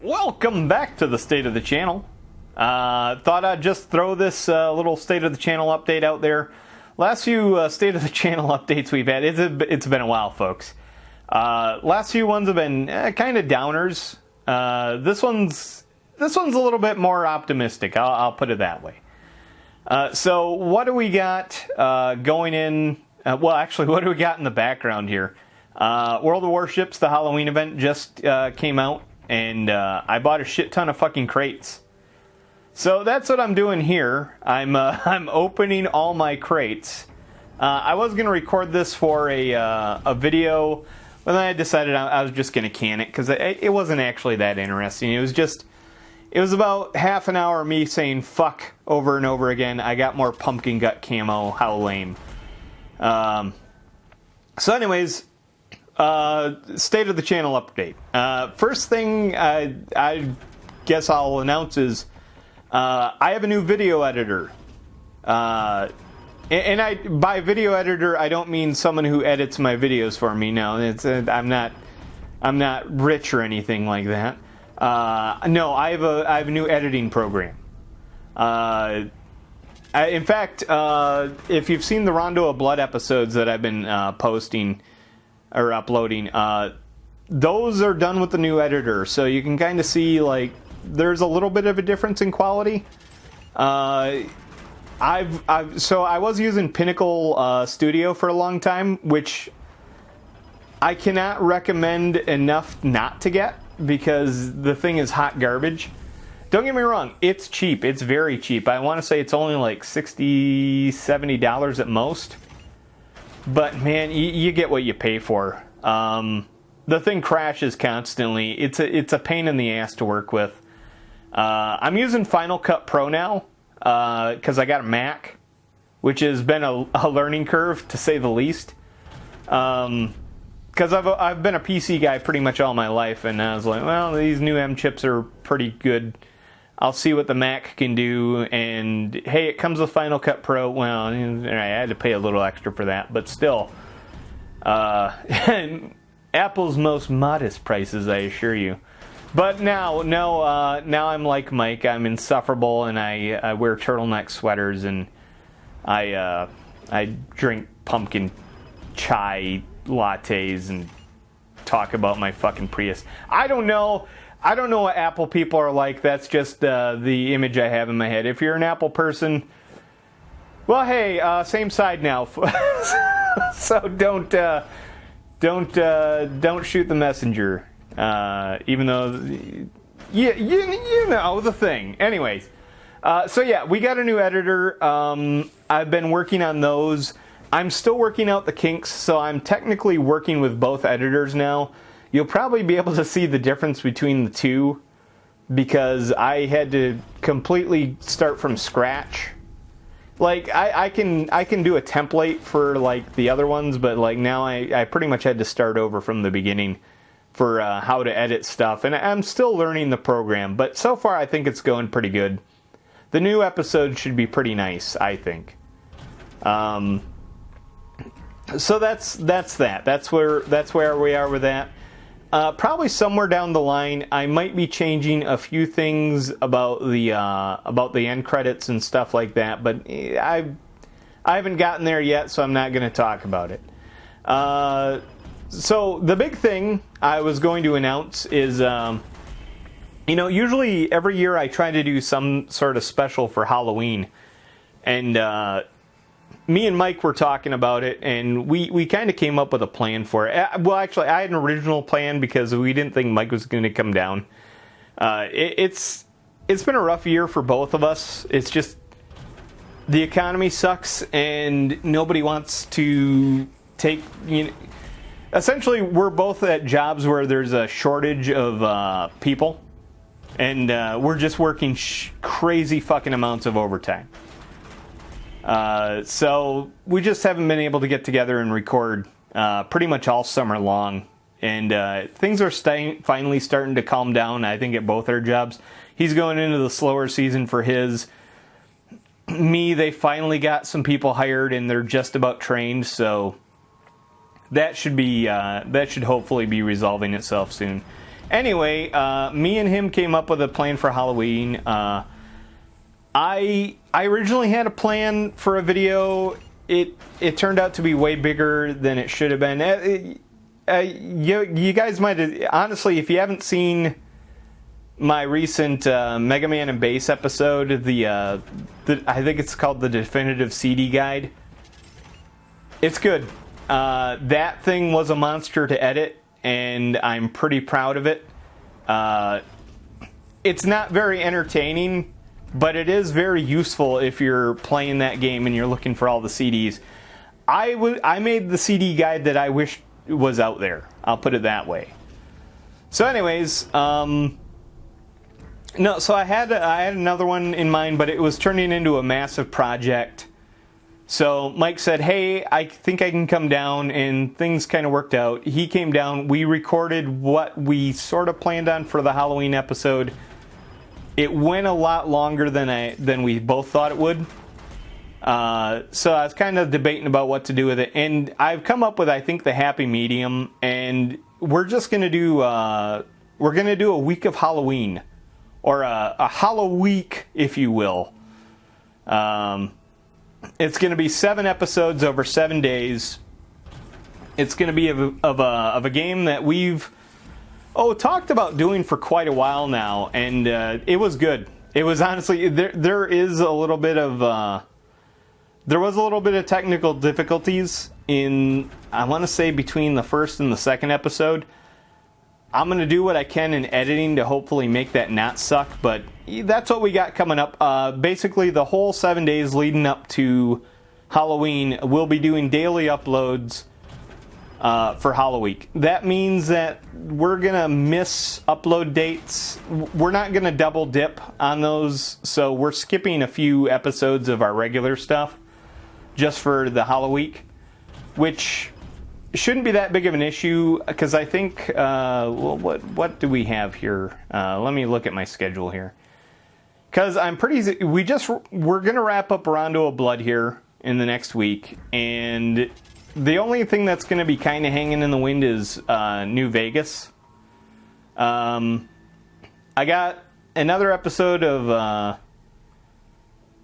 Welcome back to the State of the Channel. Thought I'd just throw this little State of the Channel update out there. Last few State of the Channel updates we've had, it's been a while, folks. Last few ones have been kind of downers. This one's a little bit more optimistic. I'll put it that way. So what do we got going in? What do we got in the background here? World of Warships, the Halloween event, just came out, and I bought a shit ton of fucking crates. So that's what I'm doing here. I'm opening all my crates. I was going to record this for a video, but then I decided I was just going to can it, because it wasn't actually that interesting. It was about half an hour of me saying fuck over and over again. I got more pumpkin gut camo. How lame. So anyways, State of the Channel update. First thing I guess I'll announce is I have a new video editor. And by video editor, I don't mean someone who edits my videos for me. No, I'm not rich or anything like that. No, I have a new editing program. In fact, if you've seen the Rondo of Blood episodes that I've been posting or uploading, those are done with the new editor, so you can kind of see like there's a little bit of a difference in quality. So I was using Pinnacle Studio for a long time, which I cannot recommend enough not to get, because the thing is hot garbage. Don't get me wrong, it's cheap. It's very cheap. I want to say it's only like $60, $70 at most. But man, you get what you pay for. The thing crashes constantly. It's a pain in the ass to work with. I'm using Final Cut Pro now because I got a Mac, which has been a learning curve, to say the least. Because I've been a PC guy pretty much all my life, and I was like, well, these new M chips are pretty good. I'll see what the Mac can do, and hey, it comes with Final Cut Pro. Well, I had to pay a little extra for that, but still. Apple's most modest prices, I assure you. But now I'm like Mike. I'm insufferable, and I wear turtleneck sweaters, and I drink pumpkin chai lattes and talk about my fucking Prius. I don't know what Apple people are like. That's just the image I have in my head. If you're an Apple person, well, hey, same side now. So don't shoot the messenger. Even though you know the thing. Anyways, so yeah, we got a new editor. I've been working on those. I'm still working out the kinks, so I'm technically working with both editors now. You'll probably be able to see the difference between the two, because I had to completely start from scratch. Like I can do a template for like the other ones, but like now I pretty much had to start over from the beginning for how to edit stuff, and I'm still learning the program, but so far I think it's going pretty good. The new episode should be pretty nice, I think. So that's that. That's where we are with that. Probably somewhere down the line, I might be changing a few things about the end credits and stuff like that, but I haven't gotten there yet, so I'm not going to talk about it. So the big thing I was going to announce is, usually every year I try to do some sort of special for Halloween, and me and Mike were talking about it, and we kind of came up with a plan for it. Well, actually, I had an original plan because we didn't think Mike was going to come down. It's been a rough year for both of us. It's just the economy sucks, and nobody wants to take. Essentially, we're both at jobs where there's a shortage of people, and we're just working crazy fucking amounts of overtime. So we just haven't been able to get together and record pretty much all summer long, and things are finally starting to calm down, I think, at both our jobs. He's going into the slower season for his. Me, they finally got some people hired, and they're just about trained, so that should hopefully be resolving itself soon. Anyway, me and him came up with a plan for Halloween. I originally had a plan for a video. It turned out to be way bigger than it should have been. You guys might have, honestly, if you haven't seen my recent Mega Man and Bass episode, I think it's called the Definitive CD Guide. It's good. That thing was a monster to edit, and I'm pretty proud of it. It's not very entertaining, but it is very useful if you're playing that game and you're looking for all the CDs. I made the CD guide that I wish was out there. I'll put it that way. So anyways, so I had another one in mind, but it was turning into a massive project. So Mike said, hey, I think I can come down, and things kind of worked out. He came down, we recorded what we sort of planned on for the Halloween episode. It went a lot longer than we both thought it would. So I was kind of debating about what to do with it, and I've come up with, I think, the happy medium, and we're just going to do a week of Halloween, or a Hallow week, if you will. It's going to be 7 episodes over 7 days. It's going to be of a game that we've talked about doing for quite a while now, and it was good. It was honestly there was a little bit of technical difficulties in, I want to say, between the first and the second episode. I'm going to do what I can in editing to hopefully make that not suck, but that's what we got coming up. Basically, the whole 7 days leading up to Halloween, we'll be doing daily uploads for Halloween. That means that we're going to miss upload dates. We're not going to double dip on those, so we're skipping a few episodes of our regular stuff just for the Halloween, which shouldn't be that big of an issue, because I think, what do we have here? Let me look at my schedule here. Because we're going to wrap up Rondo of Blood here in the next week, and the only thing that's going to be kind of hanging in the wind is New Vegas. I got another episode of...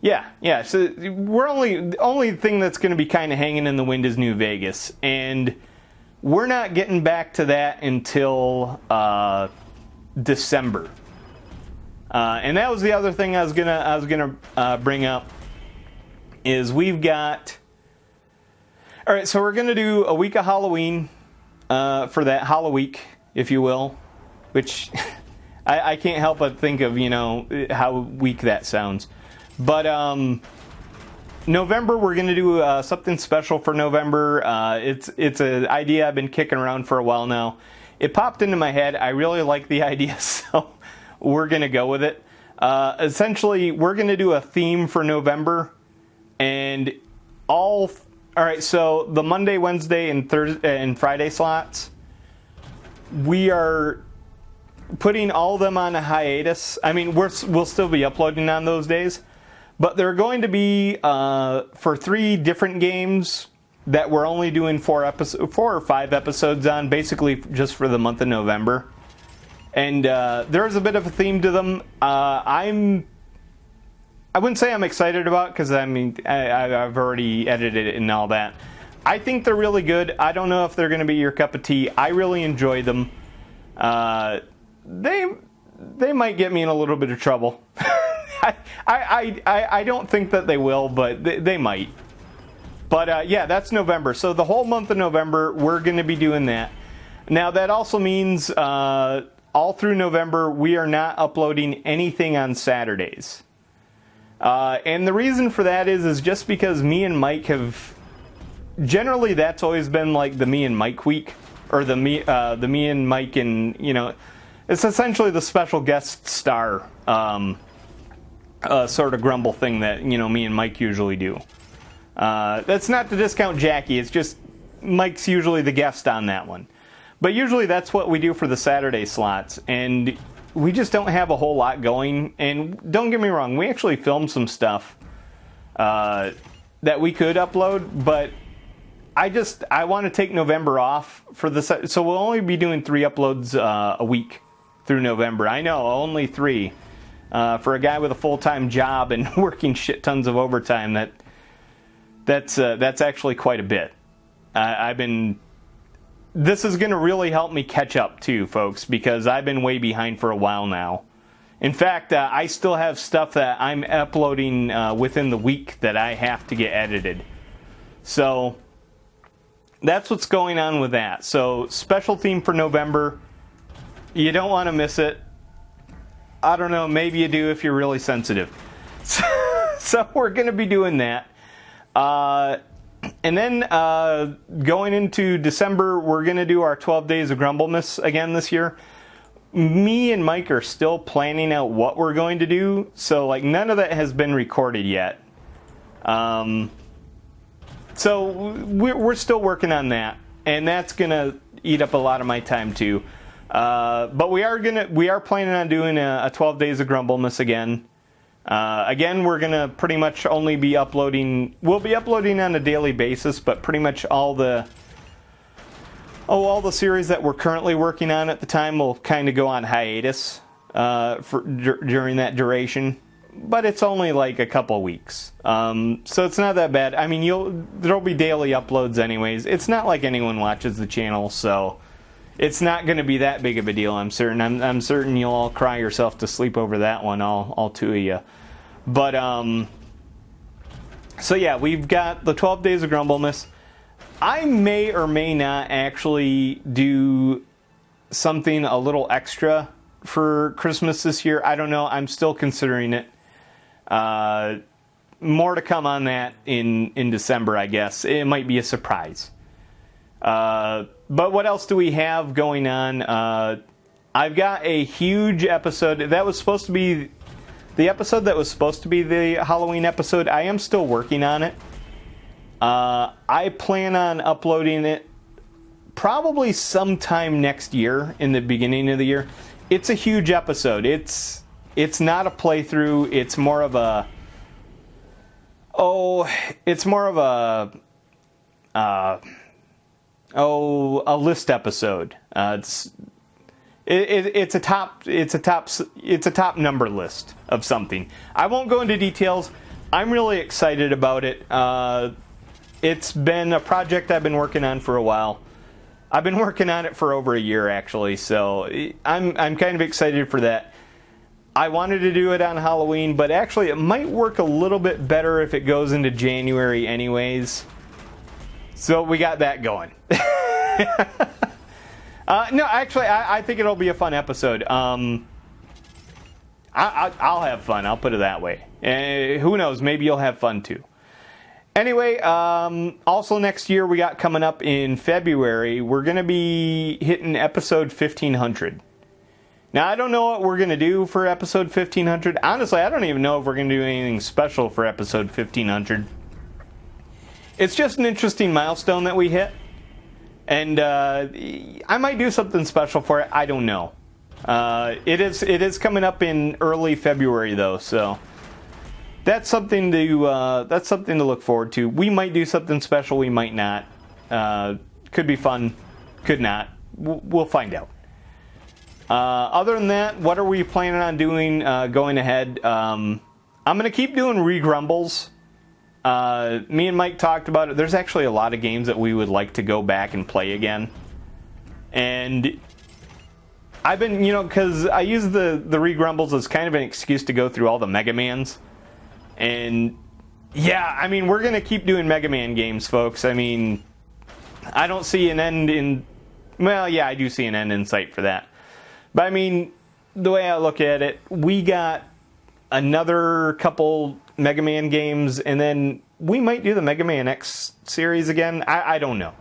Yeah. So the only thing that's going to be kind of hanging in the wind is New Vegas, and we're not getting back to that until December. And that was the other thing I was gonna bring up, is we've got. All right, so we're gonna do a week of Halloween for that Halloween, if you will, which I can't help but think of how weak that sounds. But November, we're going to do something special for November. It's an idea I've been kicking around for a while now. It popped into my head. I really like the idea, so we're going to go with it. Essentially, we're going to do a theme for November, and all right. So the Monday, Wednesday, and Thursday and Friday slots, we are putting all of them on a hiatus. I mean, we'll still be uploading on those days. But they're going to be for 3 different games that we're only doing 4 or 5 episodes on, basically just for the month of November. And there's a bit of a theme to them. I wouldn't say I'm excited about, because I've already edited it and all that. I think they're really good. I don't know if they're going to be your cup of tea. I really enjoy them. They might get me in a little bit of trouble. I don't think that they will, but they might. But yeah, that's November. So the whole month of November, we're going to be doing that. Now, that also means all through November, we are not uploading anything on Saturdays. And the reason for that is just because me and Mike have... Generally, that's always been like the me and Mike week. Or the me and Mike and, it's essentially the special guest star sort of grumble thing that, me and Mike usually do. That's not to discount Jackie, it's just Mike's usually the guest on that one. But usually that's what we do for the Saturday slots, and we just don't have a whole lot going. And don't get me wrong, we actually filmed some stuff that we could upload, but I want to take November off for the so we'll only be doing 3 uploads a week through November. I know, only 3. For a guy with a full-time job and working shit tons of overtime, that's actually quite a bit. This is going to really help me catch up too, folks, because I've been way behind for a while now. In fact, I still have stuff that I'm uploading within the week that I have to get edited. So that's what's going on with that. So special theme for November. You don't want to miss it. I don't know, maybe you do if you're really sensitive. So we're going to be doing that. And then going into December, we're going to do our 12 Days of Grumblemas again this year. Me and Mike are still planning out what we're going to do. So, like, none of that has been recorded yet. So we're still working on that. And that's going to eat up a lot of my time, too. But we are planning on doing a 12 Days of Grumblemas again. Again, we're gonna pretty much only be uploading. We'll be uploading on a daily basis, but pretty much all the series that we're currently working on at the time will kind of go on hiatus during that duration. But it's only like a couple weeks, so it's not that bad. I mean, there'll be daily uploads anyways. It's not like anyone watches the channel, so. It's not going to be that big of a deal, I'm certain. I'm certain you'll all cry yourself to sleep over that one, all 2 of you. But, so yeah, we've got the 12 Days of Grumblemas. I may or may not actually do something a little extra for Christmas this year. I don't know. I'm still considering it. More to come on that in December, I guess. It might be a surprise. But what else do we have going on? I've got a huge episode. That was supposed to be the episode that was supposed to be the Halloween episode. I am still working on it. I plan on uploading it probably sometime next year, in the beginning of the year. It's a huge episode. It's not a playthrough. It's more of a a list episode. It's a top number list of something. I won't go into details. I'm really excited about it. It's been a project I've been working on for a while. I've been working on it for over a year, actually, so I'm kind of excited for that. I wanted to do it on Halloween, but actually it might work a little bit better if it goes into January anyways. So we got that going. No, actually, I think it'll be a fun episode. I'll have fun. I'll put it that way. Who knows? Maybe you'll have fun too. Anyway, also next year we got coming up in February, we're going to be hitting episode 1500. Now, I don't know what we're going to do for episode 1500. Honestly, I don't even know if we're going to do anything special for episode 1500. It's just an interesting milestone that we hit. And I might do something special for it. I don't know. It is coming up in early February, though, so that's something to look forward to. We might do something special. We might not. Could be fun. Could not. We'll find out. Other than that, what are we planning on doing going ahead? I'm going to keep doing Regrumbles. Me and Mike talked about it. There's actually a lot of games that we would like to go back and play again. And I've been, because I use the Regrumbles as kind of an excuse to go through all the Mega Mans. And yeah, I mean, we're going to keep doing Mega Man games, folks. I mean, I don't see an end in... Well, yeah, I do see an end in sight for that. But I mean, the way I look at it, we got another couple Mega Man games, and then we might do the Mega Man X series again. I don't know.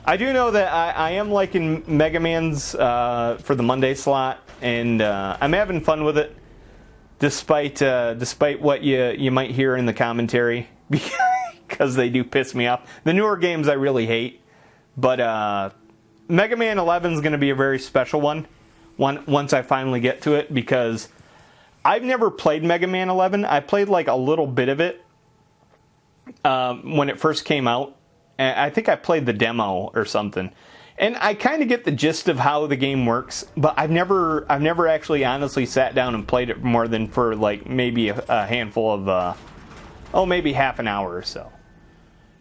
I do know that I am liking Mega Man's for the Monday slot, and I'm having fun with it, despite what you might hear in the commentary, because they do piss me off. The newer games I really hate, but Mega Man 11 is going to be a very special one once I finally get to it, because I've never played Mega Man 11. I played like a little bit of it when it first came out. I think I played the demo or something. And I kind of get the gist of how the game works, but I've never actually honestly sat down and played it more than for like maybe a handful of, maybe half an hour or so.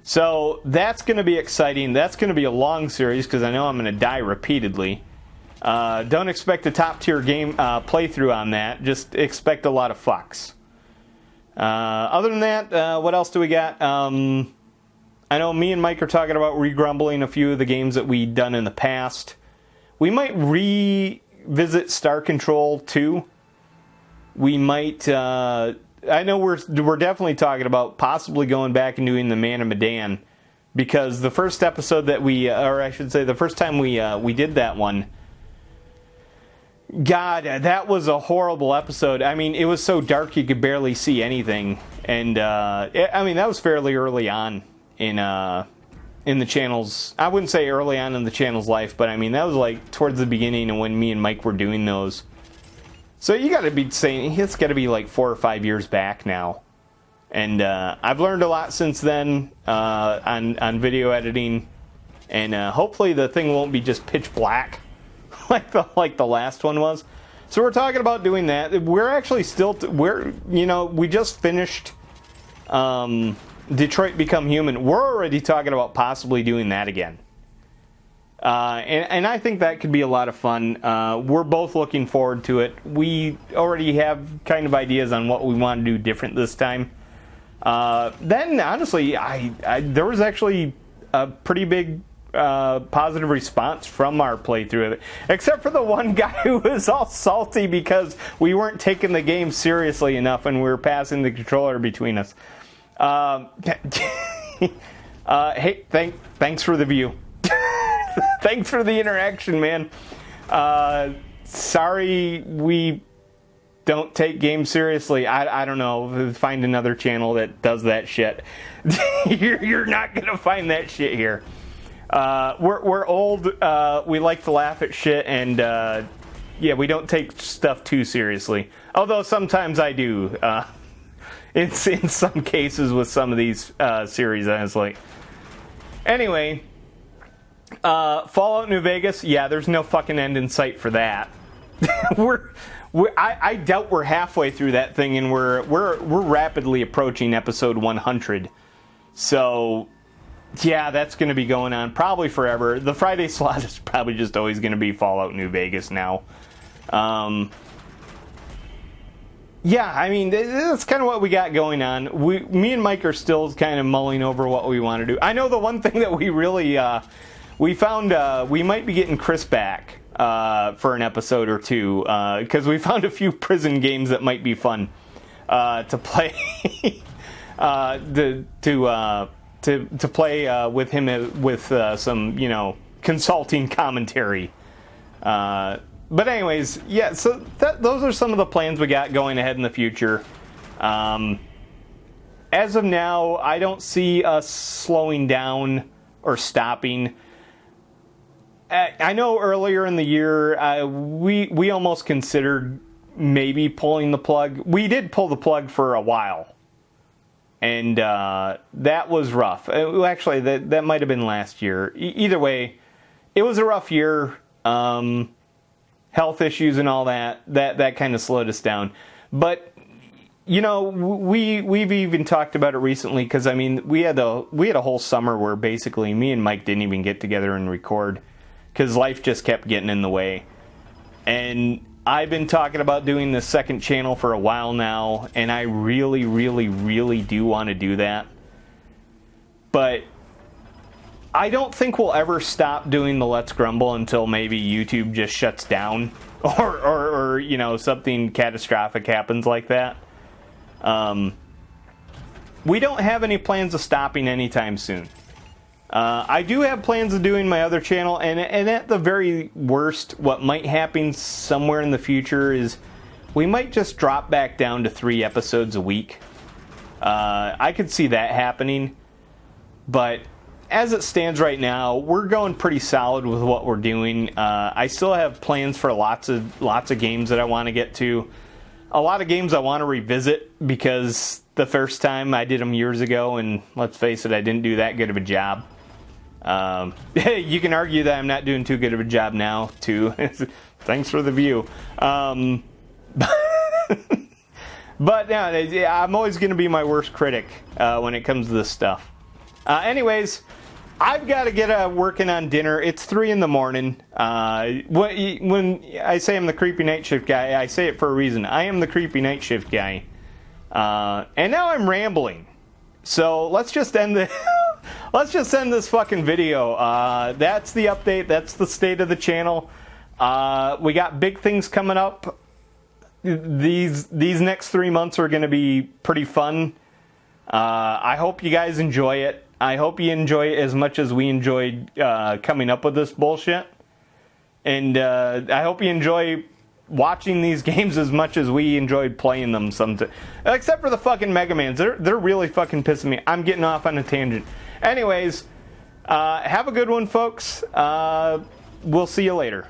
So that's going to be exciting. That's going to be a long series because I know I'm going to die repeatedly. Don't expect a top tier game playthrough on that. Just expect a lot of fucks. Other than that, what else do we got? I know me and Mike are talking about regrumbling a few of the games that we've done in the past. We might revisit Star Control 2. We might... I know we're definitely talking about possibly going back and doing the Man of Medan, because the first episode that the first time we did that one, God, that was a horrible episode. I mean, it was so dark you could barely see anything, and that was fairly early on in the channel's. I wouldn't say early on in the channel's life, but I mean that was like towards the beginning of when me and Mike were doing those. So you got to be saying it's got to be like 4 or 5 years back now, and I've learned a lot since then on video editing, and hopefully the thing won't be just pitch black like the last one was. So we're talking about doing that. We're actually still we just finished Detroit Become Human. We're already talking about possibly doing that again. And I think that could be a lot of fun. We're both looking forward to it. We already have kind of ideas on what we want to do different this time. Then, honestly, there was actually a pretty big positive response from our playthrough of it. Except for the one guy who was all salty because we weren't taking the game seriously enough and we were passing the controller between us. Hey, thanks for the view. Thanks for the interaction, man. Sorry we don't take games seriously. I don't know. Find another channel that does that shit. You're not gonna find that shit here. We're old. We like to laugh at shit, and we don't take stuff too seriously. Although sometimes I do. In some cases with some of these series, I was like. Anyway. Fallout New Vegas, there's no fucking end in sight for that. I doubt we're halfway through that thing, and we're rapidly approaching episode 100. So, that's going to be going on probably forever. The Friday slot is probably just always going to be Fallout New Vegas now. I mean, that's kind of what we got going on. Me and Mike are still kind of mulling over what we want to do. I know the one thing that we really... we found we might be getting Chris back for an episode or two because we found a few prison games that might be fun to play to play with him with some consulting commentary. But anyways, so those are some of the plans we got going ahead in the future. As of now, I don't see us slowing down or stopping. I know earlier in the year we almost considered maybe pulling the plug. We did pull the plug for a while, and that was rough. Actually, that might have been last year. Either way, it was a rough year. Health issues and all that kind of slowed us down. But we've even talked about it recently because I mean we had a whole summer where basically me and Mike didn't even get together and record. Because life just kept getting in the way. And I've been talking about doing the second channel for a while now, and I really, really, really do want to do that. But I don't think we'll ever stop doing the Let's Grumble until maybe YouTube just shuts down or something catastrophic happens like that. We don't have any plans of stopping anytime soon. I do have plans of doing my other channel, and at the very worst, what might happen somewhere in the future is we might just drop back down to 3 episodes a week. I could see that happening, but as it stands right now, we're going pretty solid with what we're doing. I still have plans for lots of games that I want to get to. A lot of games I want to revisit because the first time I did them years ago, and let's face it, I didn't do that good of a job. You can argue that I'm not doing too good of a job now, too. Thanks for the view. But yeah, I'm always going to be my worst critic when it comes to this stuff. Anyways, I've got to get working on dinner. It's 3 in the morning. When I say I'm the creepy night shift guy, I say it for a reason. I am the creepy night shift guy. And now I'm rambling. So let's just end the let's just end this fucking video. That's the update. That's the state of the channel. We got big things coming up. These next 3 months are going to be pretty fun. I hope you guys enjoy it. I hope you enjoy it as much as we enjoyed coming up with this bullshit. And I hope you enjoy watching these games as much as we enjoyed playing them. Except for the fucking Mega Mans. They're really fucking pissing me. I'm getting off on a tangent. Anyways, have a good one, folks. We'll see you later.